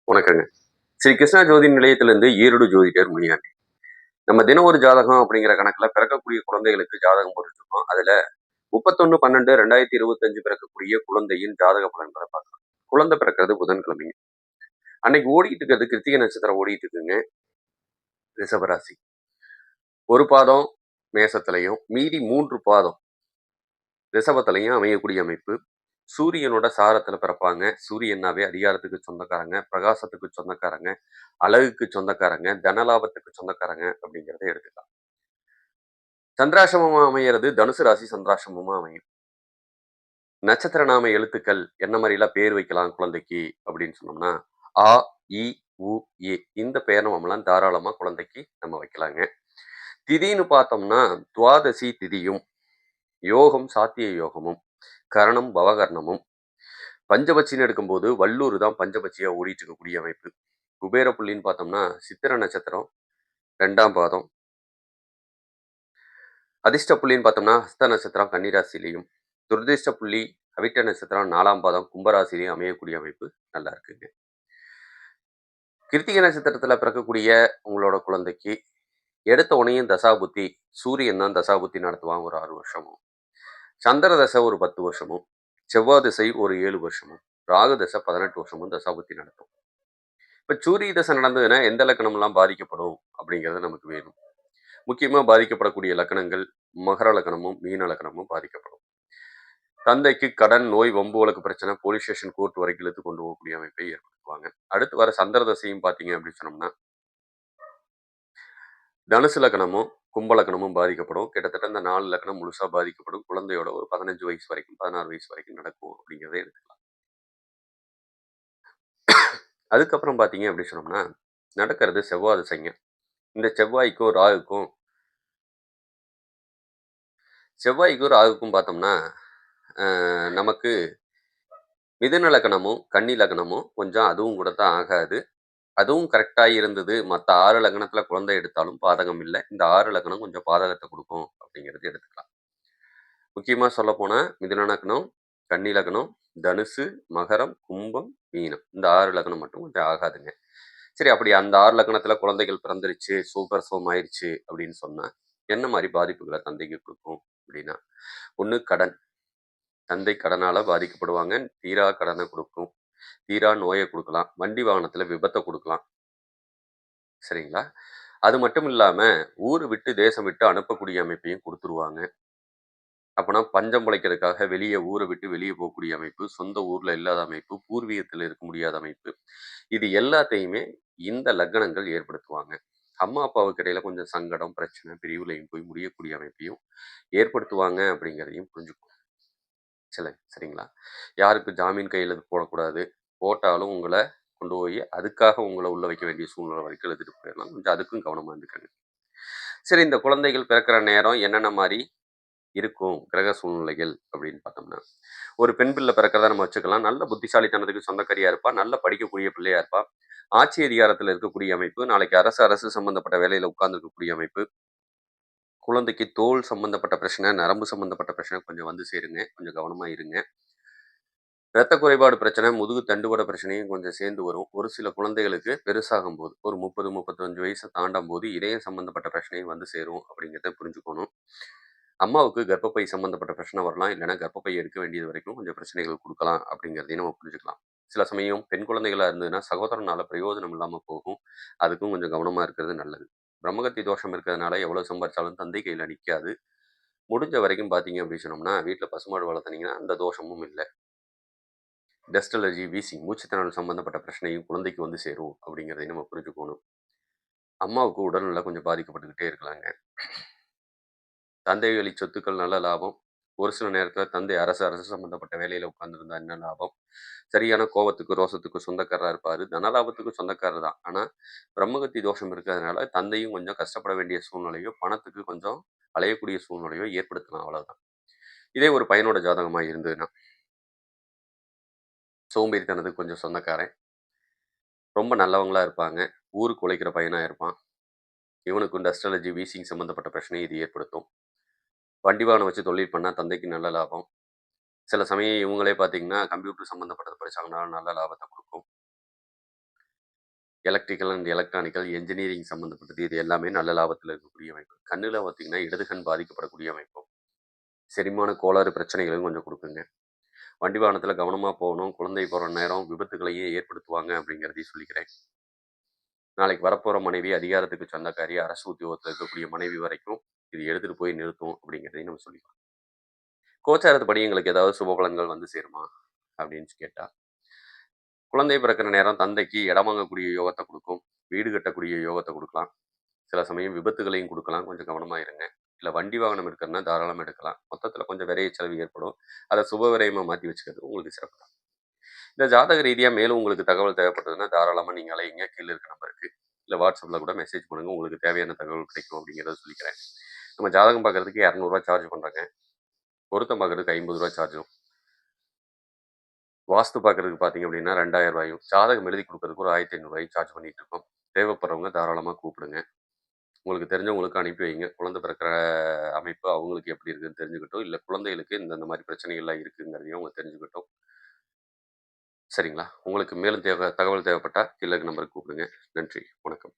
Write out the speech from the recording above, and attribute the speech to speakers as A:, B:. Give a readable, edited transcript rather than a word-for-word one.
A: வணக்கங்க. ஸ்ரீ கிருஷ்ணா ஜோதி நிலையத்திலிருந்து ஈரோடு ஜோதிடர் முனியாண்டி. நம்ம தினம் ஒரு ஜாதகம் அப்படிங்கிற கணக்குல பிறக்கக்கூடிய குழந்தைகளுக்கு ஜாதகம் போட்டுருக்கோம். அதுல 31/12/2025 பிறக்கக்கூடிய குழந்தையின் ஜாதக பலன்களை பார்க்கலாம். குழந்தை பிறக்கிறது புதன்கிழமைங்க. அன்னைக்கு ஓடிட்டு இருக்கிறது கிருத்திகை நட்சத்திரம் ஓடிட்டு இருக்குங்க. ரிஷபராசி. ஒரு பாதம் மேசத்திலையும் மீதி 3 பாதம் ரிஷபத்திலையும் அமையக்கூடிய அமைப்பு. சூரியனோட சாரத்துல பிறப்பாங்க. சூரியனாவே அதிகாரத்துக்கு சொந்தக்காரங்க, பிரகாசத்துக்கு சொந்தக்காரங்க, அழகுக்கு சொந்தக்காரங்க, தனலாபத்துக்கு சொந்தக்காரங்க அப்படிங்கிறத எடுத்துக்கலாம். சந்திராசிரமமா அமையிறது தனுசு ராசி சந்திராசிரமமா அமையும். நட்சத்திர நாம எழுத்துக்கள் என்ன மாதிரிலாம் பேர் வைக்கலாம் குழந்தைக்கு அப்படின்னு சொன்னோம்னா, ஆ, இ, உ, ஏ இந்த பேர் நாமெல்லாம் தாராளமா குழந்தைக்கு நம்ம வைக்கலாங்க. திதின்னு பார்த்தோம்னா, துவாதசி திதியும், யோகம் சாத்திய யோகமும், கரணம் பவகரணமும், பஞ்சபட்சின்னு எடுக்கும்போது வல்லூர் தான் பஞ்சபட்சியா ஓடிட்டு இருக்கக்கூடிய அமைப்பு. குபேர புள்ளின்னு பார்த்தோம்னா சித்திர நட்சத்திரம் 2ஆம் பாதம். அதிர்ஷ்ட புள்ளின்னு பார்த்தோம்னா ஹஸ்த நட்சத்திரம் கன்னிராசிலையும், துரதிர்ஷ்ட புள்ளி அவிட்ட நட்சத்திரம் 4ஆம் பாதம் கும்பராசிலையும் அமையக்கூடிய அமைப்பு நல்லா இருக்குங்க. கிருத்திகை நட்சத்திரத்துல பிறக்கக்கூடிய உங்களோட குழந்தைக்கு எடுத்த உடனேயும் தசாபுத்தி சூரியன் தான் தசாபுத்தி நடத்துவான் ஒரு 6 வருஷமும், சந்திர தசை ஒரு 10 வருஷமும், செவ்வாய் திசை ஒரு 7 வருஷமும், ராகு தசை 18 வருஷமும் தசாபுத்தி நடத்தும். இப்ப சூரிய தசை நடந்ததுன்னா எந்த லக்கணம்லாம் பாதிக்கப்படும் அப்படிங்கிறது நமக்கு வேணும். முக்கியமா பாதிக்கப்படக்கூடிய லக்கணங்கள் மகர லக்கணமும் மீன லக்கணமும் பாதிக்கப்படும். தந்தைக்கு கடன், நோய், வம்பு வழக்கு பிரச்சனை, போலீஸ் ஸ்டேஷன், கோர்ட் வரைக்கும் இழுத்து கொண்டு போகக்கூடிய அமைப்பை ஏற்படுத்துவாங்க. அடுத்து வர சந்திர தசையும் பார்த்தீங்க அப்படின்னு சொன்னோம்னா தனுசு லக்கணமும் கும்ப லக்கணமும் பாதிக்கப்படும். கிட்டத்தட்ட இந்த 4 லக்கணம் முழுசா பாதிக்கப்படும். குழந்தையோட ஒரு 15 வயசு வரைக்கும் 16 வயசு வரைக்கும் நடக்கும் அப்படிங்கிறத எடுத்துக்கலாம். அதுக்கப்புறம் பார்த்தீங்க அப்படின்னு சொன்னோம்னா நடக்கிறது செவ்வாய் திசைங்க. இந்த செவ்வாய்க்கும் ராகுக்கும் பார்த்தோம்னா நமக்கு மிதுன லக்னமும் கன்னி லக்னமும் கொஞ்சம் அதுவும் கூட தான் ஆகாது. அதுவும் கரெக்டா இருந்தது. மத்த 6 லக்னத்துல குழந்தை எடுத்தாலும் பாதகம் இல்ல. இந்த 6 லக்னம் கொஞ்சம் பாதகத்த குடுக்கும் அப்படிங்கிறது எடுத்துக்கலாம். முக்கியமா சொல்லப்போனா மிதுன லக்னம், கன்னி லக்னம், தனுசு, மகரம், கும்பம், மீனம். இந்த 6 லக்னம் மட்டும் கொஞ்சம் ஆகாதுங்க. சரி, அப்படி அந்த 6 லக்னத்துல குழந்தைகள் பிறந்துருச்சு, சுகப்பிரசவம் ஆயிருச்சு அப்படின்னு சொன்னா, என்ன மாரி பாதிப்புகள தந்தைக்கு குடுக்கும் அப்படின்னா, 1 கடன். தந்தை கடனால பாதிக்கப்படுவாங்க. தீரா கடனை குடுக்கும். தீரா நோய குடுக்கலாம். வண்டி வாகனத்துல விபத்த குடுக்கலாம். சரிங்களா? அது மட்டும் இல்லாம, ஊரு விட்டு, தேசம் விட்டு அனுப்பக்கூடிய அமைப்பையும் குடுத்துருவாங்க. அப்பன்னா பஞ்சம் பிழைக்கிறதுக்காக ஊர விட்டு வெளிய போகக்கூடிய அமைப்பு, சொந்த ஊர்ல இல்லாத அமைப்பு, பூர்வீகத்துல இருக்க முடியாத அமைப்பு. இது எல்லாத்தையுமே இந்த லக்னங்கள் ஏற்படுத்துவாங்க. அம்மா, அப்பாவுக்கு இடையில கொஞ்சம் சங்கடம், பிரச்சனை, பிரிவுலயும் போய் முடியக்கூடிய அமைப்பையும் ஏற்படுத்துவாங்க அப்படிங்கிறதையும் புரிஞ்சுக்கணும். சரிங்களா? யாருக்கும் ஜாமீன் கையெழுத்து போடக்கூடாது. போட்டாலும் உங்கள கொண்டு போய் அதுக்காக உங்கள உள்ள வைக்க வேண்டிய சூழ்நிலை வரைக்கும் இழுத்துட்டு போயிரலாம். கொஞ்சம் அதுக்கும் கவனமா இருந்துக்கங்க. சரி, இந்த குழந்தைகள் பிறக்கிற நேரம் என்னென்ன மாரி இருக்கும் கிரக சூழ்நிலைகள் அப்படின்னு பார்த்தோம்னா, ஒரு பெண் பிள்ளை பிறக்கிறதா நம்ம வச்சுக்கலாம். நல்ல புத்திசாலித்தனத்துக்கு சொந்தக்காரியா இருப்பா. நல்லா படிக்கக்கூடிய பிள்ளையா இருப்பா. ஆட்சி அதிகாரத்துல இருக்கக்கூடிய அமைப்பு. நாளைக்கு அரசு சம்பந்தப்பட்ட வேலையில உட்கார்ந்திருக்கக்கூடிய அமைப்பு. குழந்தைக்கு தோல் சம்பந்தப்பட்ட பிரச்சனை, நரம்பு சம்பந்தப்பட்ட பிரச்சனை கொஞ்சம் வந்து சேருங்க. கொஞ்சம் கவனமா இருங்க. இரத்த குறைபாடு பிரச்சனை, முதுகு தண்டுவட பிரச்சனையும் கொஞ்சம் சேர்ந்து வரும். ஒரு சில குழந்தைகளுக்கு பெருசாகும்போது, ஒரு 30, 35 வயச தாண்டும்போது இதயம் சம்மந்தப்பட்ட பிரச்சனையும் வந்து சேரும் அப்படிங்கிறத புரிஞ்சுக்கணும். அம்மாவுக்கு கர்ப்பப்பை சம்மந்தப்பட்ட பிரச்சனை வரலாம். இல்லைன்னா கர்ப்பப்பை எடுக்க வேண்டியது வரைக்கும் கொஞ்சம் பிரச்சனைகள் குடுக்கலாம் அப்படிங்கிறதையும் நம்ம புரிஞ்சுக்கலாம். சில சமயம் பெண் குழந்தைகளா இருந்ததுன்னா, சகோதரனால பிரயோஜனம் இல்லாம போகும். அதுக்கும் கொஞ்சம் கவனமா இருக்கிறது நல்லது. பிரம்மகத்தி தோஷம் இருக்கிறதுனால எவ்வளவு சம்பாரிச்சாலும் தந்தை கையில நிக்காது. முடிஞ்ச வரைக்கும் பார்த்தீங்க அப்படின்னு சொன்னோம்னா, வீட்ல பசுமாடு வளர்த்துனீங்கன்னா, அந்த தோஷமும் இல்ல. டஸ்ட் அலர்ஜி, வீசிங், மூச்சுத்திணறல் சம்பந்தப்பட்ட பிரச்சனையும் குழந்தைக்கு வந்து சேரும் அப்படிங்கிறதையும் நம்ம புரிஞ்சுக்கணும். அம்மாவுக்கு உடல்நலம் கொஞ்சம் பாதிக்கப்பட்டுக்கிட்டே இருக்கலாங்க. தந்தை வழி சொத்துக்கள் நல்ல லாபம். ஒரு சில நேரத்துல தந்தை அரசு சம்பந்தப்பட்ட வேலையில உட்கார்ந்திருந்தா என்ன லாபம்? சரியான கோவத்துக்கு, ரோசத்துக்கு சொந்தக்காரரா இருப்பாரு. தனலாபத்துக்கு சொந்தக்காரர் தான். ஆனா, பிரம்மகத்தி தோஷம் இருக்கிறதுனால தந்தையும் கொஞ்சம் கஷ்டப்பட வேண்டிய சூழ்நிலையோ, பணத்துக்கு கொஞ்சம் அலையக்கூடிய சூழ்நிலையோ ஏற்படுத்தலாம், அவ்வளவுதான். இதே ஒரு பையனோட ஜாதகமா இருந்ததுன்னா, சோம்பேறித்தனத்துக்கு கொஞ்சம் சொந்தக்காரன். ரொம்ப நல்லவங்களா இருப்பாங்க. ஊருக்கு உழைக்கிற பையனா இருப்பான். இவனுக்கும் டஸ்ட் அலர்ஜி, வீசிங் சம்மந்தப்பட்ட பிரச்சனையை இது ஏற்படுத்தும். வண்டி வாகனம் வச்சு தொழில் பண்ணா தந்தைக்கு நல்ல லாபம். சில சமயம் இவங்களே பார்த்தீங்கன்னா, கம்ப்யூட்டர் சம்மந்தப்பட்டது படிச்சாங்கன்னா நல்ல லாபத்த குடுக்கும். எலக்ட்ரிக்கல் அண்ட் எலக்ட்ரானிக்கல், என்ஜினியரிங் சம்மந்தப்பட்டது இது எல்லாமே நல்ல லாபத்தில இருக்கக்கூடிய அமைப்பு. கண்ணுல பார்த்தீங்கன்னா, இடது கண் பாதிக்கப்படக்கூடிய அமைப்பும், செரிமான கோளாறு பிரச்சனைகளையும் கொஞ்சம் குடுக்குங்க. வண்டி வாகனத்தில கவனமா போகணும். குழந்தை பொறந்த நேரம் விபத்துகளையே ஏற்படுத்துவாங்க அப்படிங்கிறதையும் சொல்லிக்கிறேன். நாளைக்கு வரப்போற மனைவி அதிகாரத்துக்கு சொந்தக்காரி, அரசு உத்தியோகத்தில இருக்கக்கூடிய மனைவி வரைக்கும் இது எடுத்துட்டு போய் நிறுத்தும் அப்படிங்கிறதையும் நம்ம சொல்லிக்கலாம். கோச்சாரத்துப்படி எங்களுக்கு ஏதாவது சுப பலன்கள் வந்து சேருமா? அப்படின்னு கேட்டா, குழந்தை பிறக்கிற நேரம் தந்தைக்கு இடம் வாங்கக்கூடிய யோகத்த குடுக்கும். வீடு கட்டக்கூடிய யோகத்த குடுக்கலாம். சில சமயம் விபத்துகளையும் குடுக்கலாம். கொஞ்சம் கவனமா இருங்க. இல்ல வண்டி வாகனம் எடுக்கணும்னா தாராளமா எடுக்கலாம். மொத்தத்தில கொஞ்சம் விரைய செலவு ஏற்படும். அத சுப விரயமா மாத்தி வச்சுக்கிறது உங்களுக்கு சிறப்பு தான். இந்த ஜாதக ரீதியா மேலும் உங்களுக்கு தகவல் தேவைப்பட்டதுன்னா, தாராளமா நீங்க அழையுங்க. கீழ இருக்க நம்பருக்கு. இல்ல WhatsAppல கூட மெசேஜ் பண்ணுங்க. உங்களுக்கு தேவையான தகவல் கிடைக்கும் அப்படிங்கிறத சொல்லிக்கிறேன். நம்ம ஜாதகம் பார்க்கறதுக்கு ரூ. 200 சார்ஜ் பண்றோங்க. பொருத்தம் பார்க்கறதுக்கு ரூ. 50 சார்ஜும். வாஸ்து பார்க்கறதுக்கு பார்த்தீங்க அப்படின்னா ரூ. 2000 ஜாதகம் எழுதி குடுக்கறதுக்கு ஒரு ரூ. 1500 சார்ஜ் பண்ணிட்டு இருக்கோம். தேவைப்படுறவங்க தாராளமா கூப்பிடுங்க. உங்களுக்கு தெரிஞ்சவங்களுக்கு அனுப்பி வைங்க. குழந்தை பிறக்கிற அமைப்பு அவங்களுக்கு எப்படி இருக்குன்னு தெரிஞ்சுக்கட்டும். இல்ல குழந்தைகளுக்கு இந்த மாரி பிரச்சனைகள்லாம் இருக்குங்கிறதையும் அவங்க தெரிஞ்சுக்கட்டும். சரிங்களா? உங்களுக்கு மேலும் தகவல் தேவைப்பட்டா கீழ இருக்க நம்பருக்கு கூப்பிடுங்க. நன்றி. வணக்கம்.